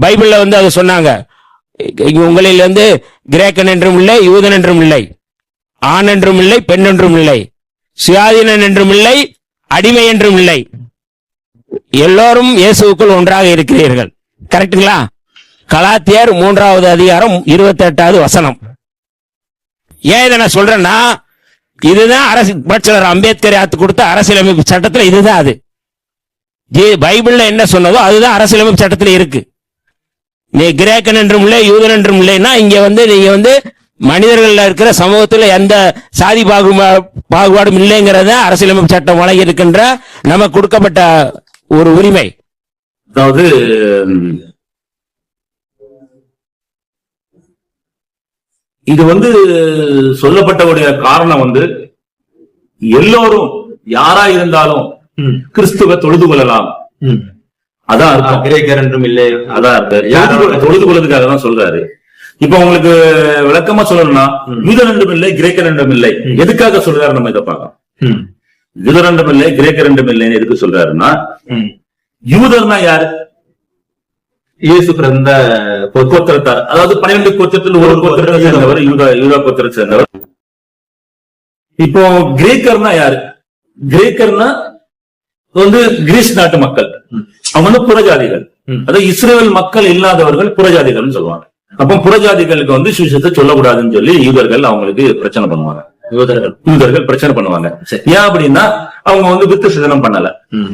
பைபிள்ல வந்து அதை சொன்னாங்க. உங்களில் வந்து கிரேக்கன் என்றும் இல்லை, யூதன் என்றும் இல்லை, ஆண் என்றும் இல்லை, பெண் என்றும் இல்லை, சுயாதீனன் என்றும் இல்லை, அடிமை என்றும் இல்லை, எல்லோரும் இயேசுவுக்குள் ஒன்றாக இருக்கிறீர்கள். கரெக்டுங்களா? கலாத்தியர் 3வது அதிகாரம் 28வது வசனம். ஏன் இதை நான் சொல்றேன்னா, இதுதான் புரட்சியாளர் அம்பேத்கர் ஆத்து கொடுத்த அரசியலமைப்பு சட்டத்தில் இதுதான் அது. பைபிள்ல என்ன சொன்னதோ அதுதான் அரசியலமைப்பு சட்டத்தில் இருக்கு. நீ கிரேக்கன் என்றும் இல்லை, யூதன் என்றும் இல்லைன்னா இங்க வந்து நீங்க வந்து மனிதர்கள் இருக்கிற சமூகத்தில் எந்த சாதி பாகுபாடும் இல்லைங்கிறத அரசியலமைப்பு சட்டம் வழங்கி இருக்கின்ற நமக்கு கொடுக்கப்பட்ட ஒரு உரிமை. அதாவது இது வந்து சொல்லப்பட்டவுடைய காரணம் வந்து எல்லோரும் யாரா இருந்தாலும் கிறிஸ்துவ தொழுது கொள்ளலாம். அதான் கிரேக்கர் என்றும் இல்லை, அதான் தொழுது கொள்வதற்காக தான் சொல்றாரு. இப்ப உங்களுக்கு விளக்கமா சொல்லணும்னா, யூதர் என்றும் இல்லை, கிரேக்கர் என்றும் இல்லை, எதுக்காக சொல்றாரு நம்ம இதை பார்க்கலாம். யூதர் என்றும் இல்லை, கிரேக்கர் என்றும் இல்லைன்னு எதுக்கு சொல்றாருன்னா, யூதர்னா யாரு? இயேசு பிறந்த கோத்திரத்தார், அதாவது 12 கோத்திரத்தில் ஒரு கோத்திரத்தை சேர்ந்தவர், யூதா கோத்திரத்தை சேர்ந்தவர். இப்போ கிரேக்கர்னா யாரு? கிரேக்கர்னா வந்து கிரீஸ் நாட்டு மக்கள், அவங்க வந்து புறஜாதிகள். அதாவது இஸ்ரேல் மக்கள் இல்லாதவர்கள் புறஜாதிகள் சொல்லுவாங்க. அப்ப புறஜாதிகளுக்கு வந்து சுவிசேஷத்தை சொல்லக்கூடாதுன்னு சொல்லி யூதர்கள் அவங்களுக்கு பிரச்சனை பண்ணுவாங்க. யூதர்கள் பிரச்சனை பண்ணுவாங்க. ஏன் அப்படின்னா, அவங்க வந்து விருத்தசேதனம் பண்ணல.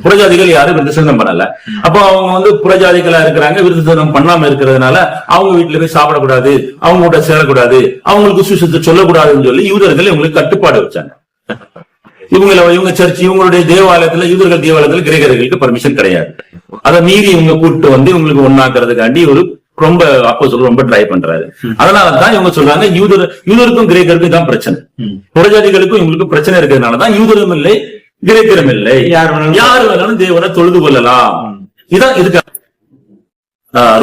புறஜாதிகள் யாரும் விருத்தசேதனம் பண்ணல. அப்போ அவங்க வந்து புறஜாதிகளா இருக்கிறாங்க, விருத்தசேதனம் பண்ணாம இருக்கிறதுனால அவங்க வீட்டுல போய் சாப்பிடக்கூடாது, அவங்க கூட சேரக்கூடாது, அவங்களுக்கு சுவிசேஷத்தை சொல்லக்கூடாதுன்னு சொல்லி யூதர்கள் இவங்களுக்கு கட்டுப்பாடு வச்சாங்க. இவங்க சர்ச், இவங்களுடைய தேவாலயத்துல, யூதர்கள் தேவாலயத்துல கிரேக்கர்களுக்கு பர்மிஷன் கிடையாது. அதை மீறி இவங்க கூப்பிட்டு வந்து இவங்களுக்கு ஒன்னாக்குறதுக்காண்டி ஒரு ரொம்ப அப்போஸ்தலர் ரொம்ப ட்ரை பண்றாரு. அதனாலதான் இவங்க சொல்றாங்க யூதருக்கும் கிரேக்கருக்கும் தான் பிரச்சனை, புறஜாதிகளுக்கும் இவங்களுக்கு பிரச்சனை இருக்கிறதுனாலதான் யூதரும் இல்லை, கிரேக்கரும் இல்லை, யாரு வேணாலும் தேவனை தொழுது கொள்ளலாம். இதான் இதுக்கு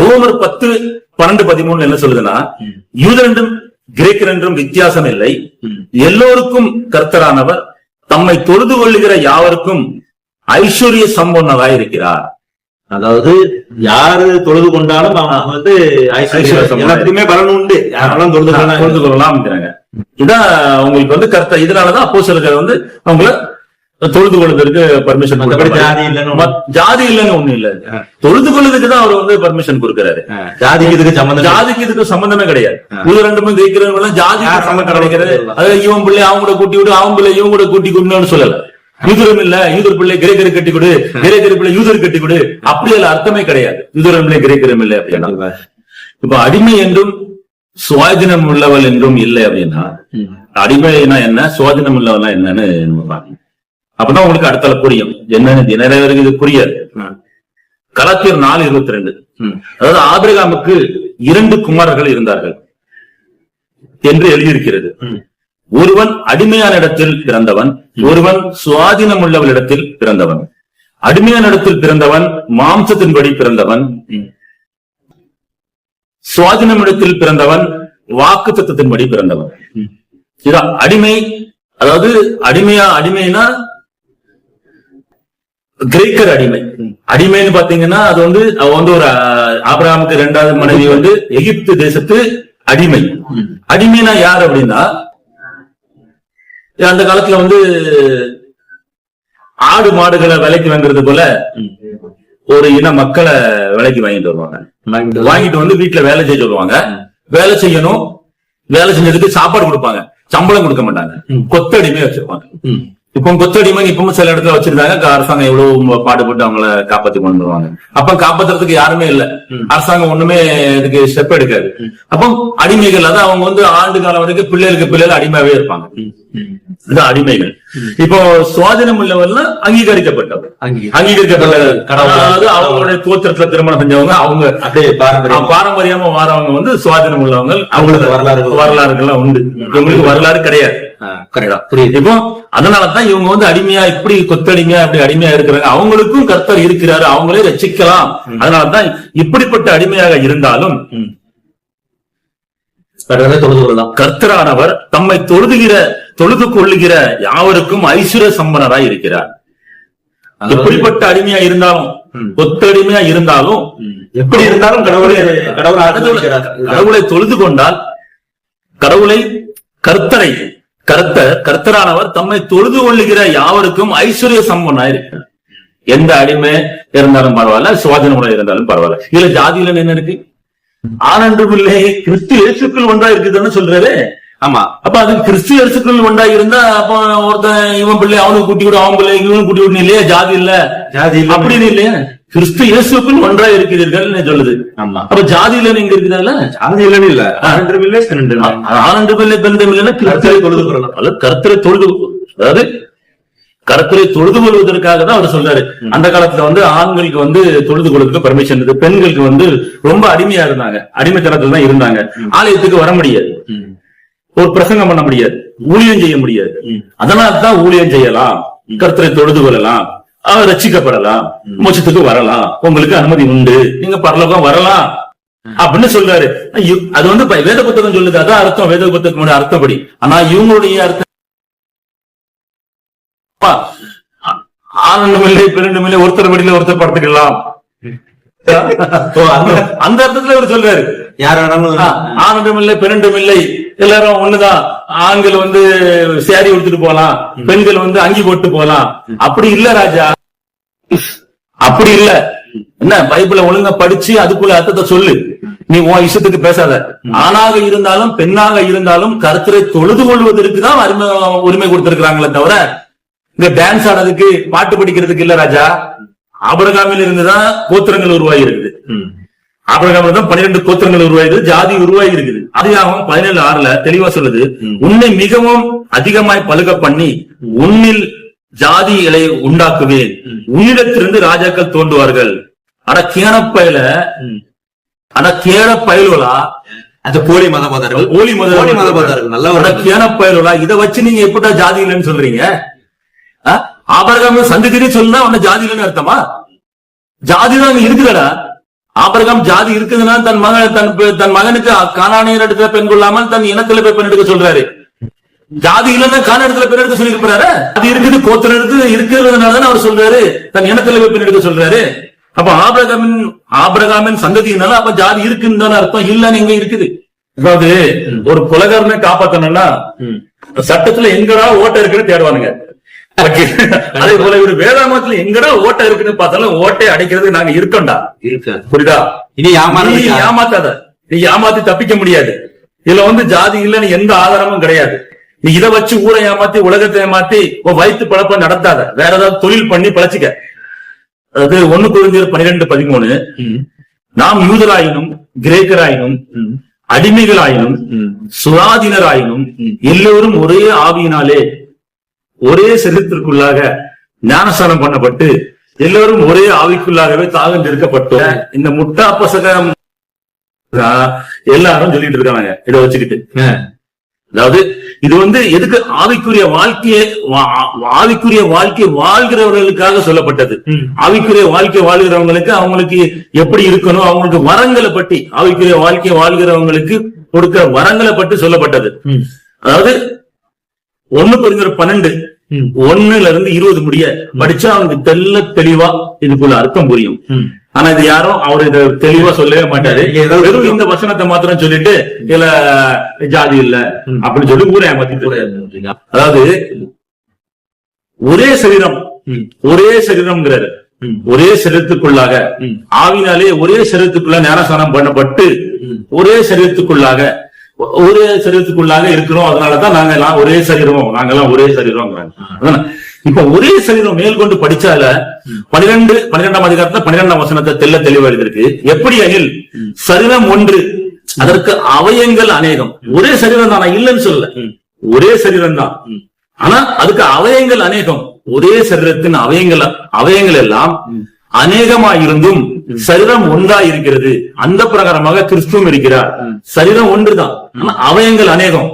ரோமர் 10:12-13 என்ன சொல்லுதுன்னா, யூதர் என்றும் கிரேக்கர் என்றும் வித்தியாசம் இல்லை, எல்லோருக்கும் கர்த்தரானவர் தம்மை தொழுது கொள்ளுகிற யாவருக்கும் ஐஸ்வர்ய சம்பன்னராய் இருக்கிறார். அதாவது யாரு தொழுது கொண்டாலும் அவங்க வந்து எல்லாத்துக்குமே பலன் உண்டு, யாரெல்லாம் தொழுது கொள்ளலாம். இதான் உங்களுக்கு வந்து கர்த்தர். இதனாலதான் அப்போஸ்தலர்கள் வந்து அவங்கள தொழுது கொள்வதற்கு பர்மிஷன், ஜாதி இல்லைன்னு ஒண்ணு இல்ல, தொழுது கொள்வதற்கு தான் அவர் வந்து பர்மிஷன் கொடுக்கிறாரு. ஜாதிக்கு இதுக்கு சம்பந்தமே கிடையாது. இது ரெண்டுமே ஜெயிக்கிறவங்க ஜாதி சம்பந்தம் கிடைக்கிறது. அதாவது இவன் பிள்ளை அவங்க கூட கூட்டி விடு, அவன் பிள்ளை இவங்க கூட கூட்டி கொடுன்னு சொல்லல. யூதரும் இல்ல, யூதர் பிள்ளை கிரேக்கரு கட்டி கொடு, கிரேக்கர் பிள்ளை யூதர் கட்டி கொடு, அப்படி எல்லாம் அர்த்தமே கிடையாது. யூதரும் இல்லை, கிரேக்கரும் இல்லை அப்படின்னா. இப்ப அடிமை என்றும் சுவாதீனம் உள்ளவள் என்றும் இல்லை அப்படின்னா, அடிமைனா என்ன, சுவாதீனம் உள்ளவள் என்னன்னு நம்ம பார்க்கணும். அப்பதான் உங்களுக்கு அடுத்தால புரியும் என்னன்னு. நிறைய பேருக்கு இது புரியாது. கலாத்தியர் 4:22, அதாவது ஆபிரகாமுக்கு 2 குமாரர்கள் இருந்தார்கள் என்று எழுதியிருக்கிறது. ஒருவன் அடிமையான இடத்தில் பிறந்தவன், ஒருவன் சுவாதீனம் உள்ளவளிடத்தில் பிறந்தவன். அடிமையான இடத்தில் பிறந்தவன் மாம்சத்தின்படி பிறந்தவன், சுவாதீனம் இடத்தில் பிறந்தவன் வாக்கு தத்தத்தின்படி பிறந்தவன். இதான் அடிமை. அதாவது அடிமைனா கிரேக்கர் அடிமை. அடிமைன்னு பாத்தீங்கன்னா அது வந்து ஒரு ஆபிரகாமுக்கு 2வது மனைவி வந்து எகிப்து தேசத்து அடிமை. அடிமைனா யார் அப்படின்னா, அந்த காலத்துல வந்து ஆடு மாடுகளை விலைக்கு வாங்குறது போல ஒரு இன மக்களை விலைக்கு வாங்கிட்டு வருவாங்க. வாங்கிட்டு வந்து வீட்டுல வேலை செய்ய சொல்லுவாங்க. வேலை செய்யணும், வேலை செஞ்சதுக்கு சாப்பாடு கொடுப்பாங்க, சம்பளம் கொடுக்க மாட்டாங்க, கொத்தடிமை வச்சிருப்பாங்க. இப்போ கொத்தடிமை இப்பவும் சில இடத்துல வச்சிருந்தாங்க. அரசாங்கம் எவ்வளவு பாடுபட்டு அவங்கள காப்பாத்தி கொண்டு வருவாங்க. அப்ப காப்பாத்துறதுக்கு யாருமே இல்ல, அரசாங்கம் ஒண்ணுமே இதுக்கு ஸ்டெப் எடுக்காது. அப்போ அடிமைகள், அதான் அவங்க வந்து ஆண்டு காலம் வரைக்கும் பிள்ளைகள் அடிமையாவே இருப்பாங்க. இது அடிமைகள். இப்போ சுவாதீனம் உள்ளவர்கள் அங்கீகரிக்கப்பட்டவர், அதாவது அவங்களுடைய கோத்திரத்துல திருமணம் செஞ்சவங்க, அவங்க அப்படியே பாரம்பரியமா வாரவங்க வந்து சுவாதீனம் உள்ளவங்க. அவங்களுக்கு வரலாறுகள்லாம் உண்டு, இவங்களுக்கு வரலாறு கிடையாது. இப்போ அதனாலதான் இவங்க வந்து அடிமையா, இப்படி கொத்தடிமையா இப்படி அடிமையா இருக்கிறாங்க. அவங்களுக்கும் கர்த்தர் இருக்கிறாரு, அவங்களே ரட்சிக்கலாம். அதனாலதான் இப்படிப்பட்ட அடிமையாக இருந்தாலும் கர்த்தரானவர் தம்மை தொழுது கொள்ளுகிற யாவருக்கும் ஐஸ்வர்ய சம்பனராய் இருக்கிறார். எப்படிப்பட்ட அடிமையா இருந்தாலும், கொத்தடிமையா இருந்தாலும், எப்படி இருந்தாலும் கடவுளை தொழுது கொண்டால், கடவுளை கர்த்தரானவர் தம்மை தொழுது கொள்ளுகிற யாவருக்கும் ஐஸ்வர்ய சம்பன்னாயிருக்கிறார். எந்த அடிமை இருந்தாலும் பரவாயில்ல, சுவாதீன முறை இருந்தாலும் பரவாயில்ல. இதுல ஜாதியில என்ன இருக்கு? ஆனன்றும் இல்லை, கிறிஸ்து இயேசுக்குள் ஒன்றா இருக்குதுன்னு சொல்றாரு. ஆமா, அப்ப அது கிறிஸ்து இயேசுக்குள் ஒன்றா இருந்தா அப்ப ஒருத்தன் இவன் பிள்ளை அவனுக்கு கூட்டி விடும், அவன் பிள்ளை இவனுக்கு கூட்டி விடணும் இல்லையா? ஜாதி இல்ல, ஜாதி இல்ல அப்படின்னு இல்லையா? கிறிஸ்து இயேசுக்குள் ஒன்றா இருக்கிறீர்கள் சொல்லுது. ஆமா, அப்ப ஜாதி இல்லன்னு எங்க இருக்குதுல்ல? ஜாதி இல்லன்னு இல்ல, ஆனன்றும் இல்லை பெண்ணும் இல்லைன்னா கர்த்தரை தொழுது கொள்ளலாம். அல்ல, கர்த்தரை தொழுது, அதாவது கர்த்தரை தொழுது கொள்வதற்காக தான் அவர் சொல்றாரு. அந்த காலத்துல ஆண்களுக்கு தொழுது கொள்வதற்கு பர்மிஷன் இருக்கு. பெண்களுக்கு ரொம்ப அடிமையா இருந்தாங்க, அடிமைத்தனத்துல தான் இருந்தாங்க. ஆலயத்துக்கு வர முடியாது, ஒரு பிரசங்கம் பண்ண முடியாது, ஊழியம் செய்ய முடியாது. அதனால்தான் ஊழியம் செய்யலாம், கர்த்தரை தொழுது கொள்ளலாம், அவர் ரட்சிக்கப்படலாம், மோட்சத்துக்கு வரலாம், உங்களுக்கு அனுமதி உண்டு, நீங்க பரலோகம் வரலாம் அப்படின்னு சொல்றாரு. அது வேத புத்தகம் சொல்லுது, அதான் அர்த்தம், வேத புத்தகத்தோட அர்த்தப்படி. ஆனா இவங்களுடைய அர்த்தம் ஆனந்தம் இல்லை, பெருண்டும் இல்லை, ஒருத்தர் படியில ஒருத்தர் படுத்துக்கலாம், அந்த அர்த்தத்துல அவர் சொல்றாரு. யார் வேணாலும் ஆனந்தம் இல்லை, பெருண்டும் இல்லை, எல்லாரும் ஒண்ணுதான். ஆண்கள் சேரி உடுத்துட்டு போலாம், பெண்கள் அங்கி போட்டு போலாம். அப்படி இல்ல ராஜா, அப்படி இல்ல. என்ன பைபிள ஒழுங்கா படிச்சு அதுக்குள்ள அர்த்தத்தை சொல்லு, நீ உன் இஷ்டத்துக்கு பேசாத. ஆணாக இருந்தாலும் பெண்ணாக இருந்தாலும் கர்த்தரை தொழுது கொள்வதற்குதான் உரிமை கொடுத்திருக்கிறாங்களே தவிர இந்த டான்ஸ் ஆடுறதுக்கு, பாட்டு படிக்கிறதுக்கு இல்ல ராஜா. ஆபிரகாமில் இருந்துதான் கோத்திரங்கள் உருவாகி இருக்குது. ஆபிரகாமில் தான் 12 கோத்திரங்கள் உருவாயிருக்குது, ஜாதி உருவாகி இருக்குது. ஆதியாகமம் 17:6 தெளிவா சொல்லுது, உன்னை மிகவும் அதிகமாய் பழுக பண்ணி உன்னில் ஜாதிகளை உண்டாக்குவேன், உன்னிடத்திலிருந்து ராஜாக்கள் தோன்றுவார்கள். ஆனா கேன பயலுகளா, அந்த போலி மதவாதர்கள், கேன பயலுகளா, இதை வச்சு நீங்க எப்படா ஜாதி இல்லைன்னு சொல்றீங்க? ஆபிரகாம் சந்ததினே சொன்னா உன்ன ஜாதி இல்லைன்னு அர்த்தமா? ஜாதி தான் இருக்குதடா. ஆபிரகாம் ஜாதி இருக்குதுன்னா தன் மகனுக்கு கானானியர் இடத்துல பெண் கொள்ளாமல் தன் இனத்துல போய் பெண் எடுக்க சொல்றாரு. ஜாதி இல்லைன்னா கான இடத்துல பெண் எடுக்க சொல்லி இருப்பாரு. அது இருக்குது, கோத்திர இடத்துல இருக்கிறதுனாலதான் அவர் சொல்றாரு தன் இனத்துல போய் பெண் எடுக்க சொல்றாரு. அப்ப ஆபிரகாமின் சந்ததியினால அப்ப ஜாதி இருக்குன்னு தானே அர்த்தம், இல்லன்னு எங்க இருக்குது? அதாவது ஒரு குலகாரனை காப்பாத்தணும்னா சட்டத்துல எங்கடா ஓட்ட இருக்குன்னு தேடுவானுங்க. அதே போல ஒரு வேதாமத்துல எங்கடா ஓட்ட இருக்குன்னு பார்த்தாலும் ஓட்டை அடைக்கிறதுக்கு நாங்க இருக்கோம்டா. புரியுதா? இனி ஏமாத்தாத, நீ ஏமாத்தி தப்பிக்க முடியாது. இதுல ஜாதி இல்லன்னு எந்த ஆதாரமும் கிடையாது. நீ இதை வச்சு ஊரை ஏமாத்தி உலகத்தை ஏமாத்தி வயிற்று பழப்பம் நடத்தாத, வேற ஏதாவது தொழில் பண்ணி பழச்சிக்க. அதாவது 1 கொரிந்தியர் 12:13, நாம் யூதராயினும் கிரேக்கராயினும் அடிமைகளாயினும் சுயாதீனராயினும் எல்லோரும் ஒரே ஆவியினாலே ஒரே சரீரத்திற்குள்ளாக ஞானஸ்நானம் பண்ணப்பட்டு எல்லோரும் ஒரே ஆவிக்குள்ளாகவே தாழ்ந்திருக்கப்பட்டோம். இந்த முட்டா பசகம் எல்லாரும் சொல்லிட்டு இருக்காங்க இதை வச்சுக்கிட்டு. அதாவது இது எதுக்கு? ஆவிக்குரிய வாழ்க்கை வாழ்கிறவர்களுக்காக சொல்லப்பட்டது. ஆவிக்குரிய வாழ்க்கை வாழ்கிறவங்களுக்கு அவங்களுக்கு எப்படி இருக்கணும், அவங்களுக்கு வரங்களை பற்றி, ஆவிக்குரிய வாழ்க்கை வாழ்கிறவங்களுக்கு கொடுக்கிற வரங்களை பற்றி சொல்லப்பட்டது. அதாவது 1 கொரிந்தியர் 12:1-20 முடிய படிச்சா அவனுக்கு தெளிவா இதுக்குள்ள அர்த்தம் புரியும். ஆனா இது யாரும் அவர் இதை தெளிவா சொல்லவே மாட்டாரு. வெறும் இந்த வசனத்தை மாத்திரம் சொல்லிட்டு இதுல ஜாதி இல்ல அப்படின்னு சொல்லி ஊரை ஏமாத்திட்டு. அதாவது ஒரே சரீரம்ங்கிறாரு. ஒரே சரீரத்துக்குள்ளாக ஆவினாலே ஒரே சரீரத்துக்குள்ள ஞானஸ்நானம் பண்ணப்பட்டு ஒரே சரீரத்துக்குள்ளாக இருக்கிறோம். அதனாலதான் நாங்க எல்லாம் ஒரே சரீரம், நாங்கெல்லாம் ஒரே சரீரம். இப்ப ஒரே சரீரம் மேற்கொண்டு படிச்சால 12ஆம் அதிகாரத்துல 12ஆம் வசனத்தை தெளிவா எழுதிருக்கு. எப்படி எனில் சரீரம் ஒன்று, அதற்கு அவயங்கள் அநேகம். ஒரே சரீரம் தான், இல்லைன்னு சொல்லல, ஒரே சரீரம் தான். ஆனா அதுக்கு அவயங்கள் அநேகம். ஒரே சரீரத்தின் அவயங்கள் எல்லாம் அநேகமாயிருந்தும் சரீரம் ஒன்றா இருக்கிறது. அந்த பிரகாரமாக கிறிஸ்துவும் இருக்கிறார். சரீரம் ஒன்றுதான், ஆனா அவயங்கள் அநேகம்.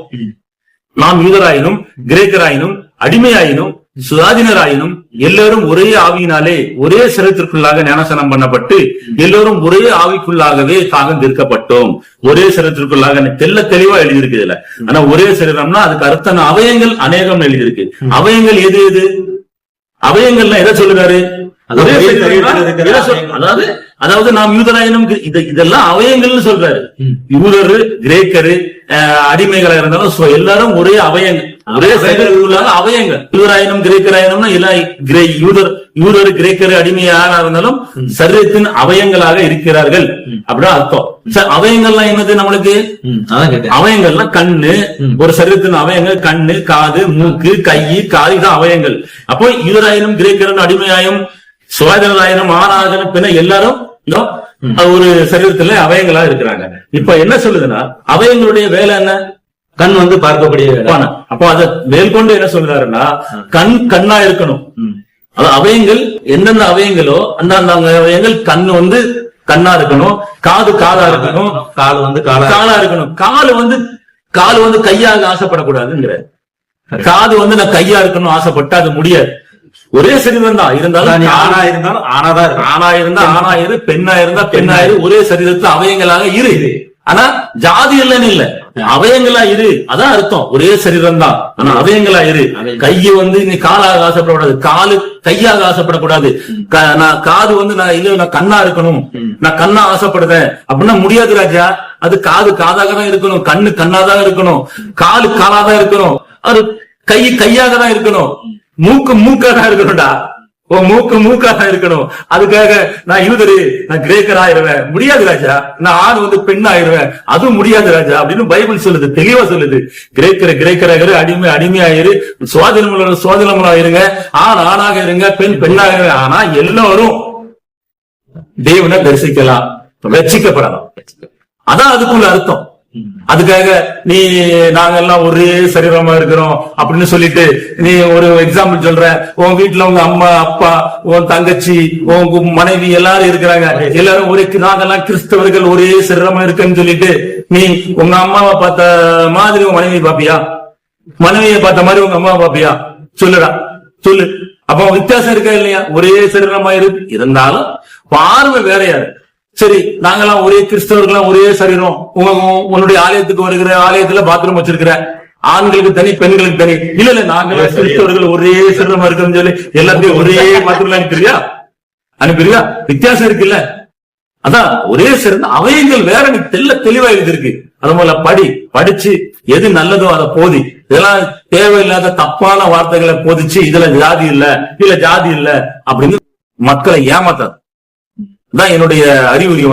நாம் யூதராயினும் கிரேக்கராயினும் அடிமையாயினும் சுயாதீனராயினும் எல்லோரும் ஒரே ஆவியினாலே ஒரே சரீரத்திற்குள்ளாக ஞானஸ்நானம் பண்ணப்பட்டு எல்லோரும் ஒரே ஆவிக்குள்ளாகவே தாழ்ந்திருக்கப்பட்டோம். ஒரே சரீரத்திற்குள்ளாக தெளிவா எழுதியிருக்கு இதுல. ஆனா ஒரே சரீரம்னா அதுக்கு அர்த்தம் அவயங்கள் அநேகம் எழுதியிருக்கு. அவயங்கள் எது? அவயங்கள்லாம் எதை சொல்லுறாரு? ஒரே சரீரம்னா எதை அதாவது அதாவது நாம் யூதராயினும் இதெல்லாம் அவயங்கள்னு சொல்றாரு. யூதரு, கிரேக்கரு, அடிமைகளா இருந்தாலும் எல்லாரும் ஒரே அவயங்கள், ஒரே சரீரத்தில் அவயங்கள். யூதராயினும் கிரேக்கராயினும்னா எல்லாம் யூதர் கிரேக்கரு அடிமை யாரா இருந்தாலும் சரீரத்தின் அவயங்களாக இருக்கிறார்கள் அப்படின்னா அர்த்தம். அவயங்கள்லாம் என்னது நம்மளுக்கு? அவயங்கள்லாம் கண்ணு, ஒரு சரீரத்தின் அவயங்கள் கண்ணு, காது, மூக்கு, கை, காது, இதான் அவயங்கள். அப்போ யூதராயினும் கிரேக்கரும் அடிமையாயும் சுவாதீனராயினும் ஆணாகனும் பின்ன எல்லாரும் ஒரு சரீரத்துல அவயங்களா இருக்கிறாங்க. இப்ப என்ன சொல்லுதுன்னா அவயங்களுடைய வேலை என்ன? கண் வந்து பார்க்கக்கூடிய வேலை. அப்போ அதை மேல் கொண்டு என்ன சொல்றாருன்னா கண்ணா இருக்கணும். அவயங்கள் எந்தெந்த அவயங்களோ அந்த அவயங்கள் கண்ணு வந்து கண்ணா இருக்கணும், காது காதா இருக்கணும், கால் வந்து காலா இருக்கணும், காலு வந்து கையாக ஆசைப்படக்கூடாதுங்கிற. காது வந்து நான் கையா இருக்கணும் ஆசைப்பட்டா அது முடியாது. ஒரே சரீரம் தான் இருந்தாலும் ஆணா இருந்தாலும் ஆனாதான் இருக்கு. ஆணா இருந்தா ஆணாயிரு, பெண்ணா இருந்தா பெண்ணாயிரு, ஒரே சரீரத்துல அவயங்களாக இரு. ஆனா ஜாதி இல்லைன்னு இல்ல, அவயங்களா இரு, அதான் அர்த்தம். ஒரே சரீரம் தான் ஆனா அவயங்களா இரு. கையை வந்து நீ காலாக ஆசைப்படக்கூடாது, காலு கையாக ஆசைப்படக்கூடாது. நான் காது வந்து நான் கண்ணா இருக்கணும், நான் கண்ணா ஆசைப்படுறேன் அப்படின்னா முடியாது ராஜா. அது காது காதாக தான் இருக்கணும், கண்ணு கண்ணாதான் இருக்கணும், காலு காலாதான் இருக்கணும், அது கையாக தான் இருக்கணும், மூக்கு மூக்காக இருக்கணும்டா. மூக்கு மூக்காக இருக்கணும். அதுக்காக நான் யூதரு, நான் கிரேக்கர் ஆயிருவேன் முடியாது ராஜா. நான் ஆண் வந்து பெண் ஆயிருவேன் அதுவும் முடியாது ராஜா அப்படின்னு பைபிள் சொல்லுது, தெளிவா சொல்லுது. கிரேக்கராக அடிமையாயிரு, சுவாதீனமுள்ள இருங்க, ஆண் ஆணாக இருங்க, பெண் பெண்ணாக இருங்க. ஆனா எல்லாரும் தேவனை தரிசிக்கலாம், ரட்சிக்கப்படலாம். அதான் அதுக்குள்ள அர்த்தம். அதுக்காக நாங்கெல்லாம் ஒரே சரீரமா இருக்கிறோம் அப்படின்னு சொல்லிட்டு நீ ஒரு எக்ஸாம்பிள் சொல்ற, உன் வீட்டுல உங்க அம்மா அப்பா உன் தங்கச்சி உங்க மனைவி எல்லாரும் இருக்கிறாங்க, எல்லாரும் ஒரே, நாங்கெல்லாம் கிறிஸ்தவர்கள் ஒரே சரீரமா இருக்குன்னு சொல்லிட்டு நீ உங்க அம்மாவை பார்த்த மாதிரி உங்க மனைவி பாப்பியா? மனைவியை பார்த்த மாதிரி உங்க அம்மாவை பாப்பியா? சொல்லுடா, சொல்லு. அப்ப வித்தியாசம் இருக்கா இல்லையா? ஒரே சரீரமா இருக்கு, இருந்தாலும் பார்வை வேறையா இருக்கு. சரி, நாங்கெல்லாம் ஒரே கிறிஸ்தவர்கள்லாம் ஒரே சரீரம், உன்னுடைய ஆலயத்துக்கு வருகிற ஆலயத்துல பாத்ரூம் வச்சிருக்கிற, ஆண்களுக்கு தனி பெண்களுக்கு தனி. இல்ல நாங்க கிறிஸ்தவர்கள் ஒரே சரீரமா இருக்குன்னு சொல்லி எல்லாத்தையும் ஒரே பாத்ரூம்ல அனுப்பிடுறியா? வித்தியாசம் இருக்குல்ல. அதான் ஒரே சரீரம், அவயங்கள் வேற. தெளிவா இருக்கு. அது போல படிச்சு எது நல்லதோ அதை போதி. இதெல்லாம் தேவையில்லாத தப்பான வார்த்தைகளை போதிச்சு இதுல ஜாதி இல்ல அப்படின்னு மக்களை ஏமாத்தாது. தான் என்னுடைய அறிவுரை.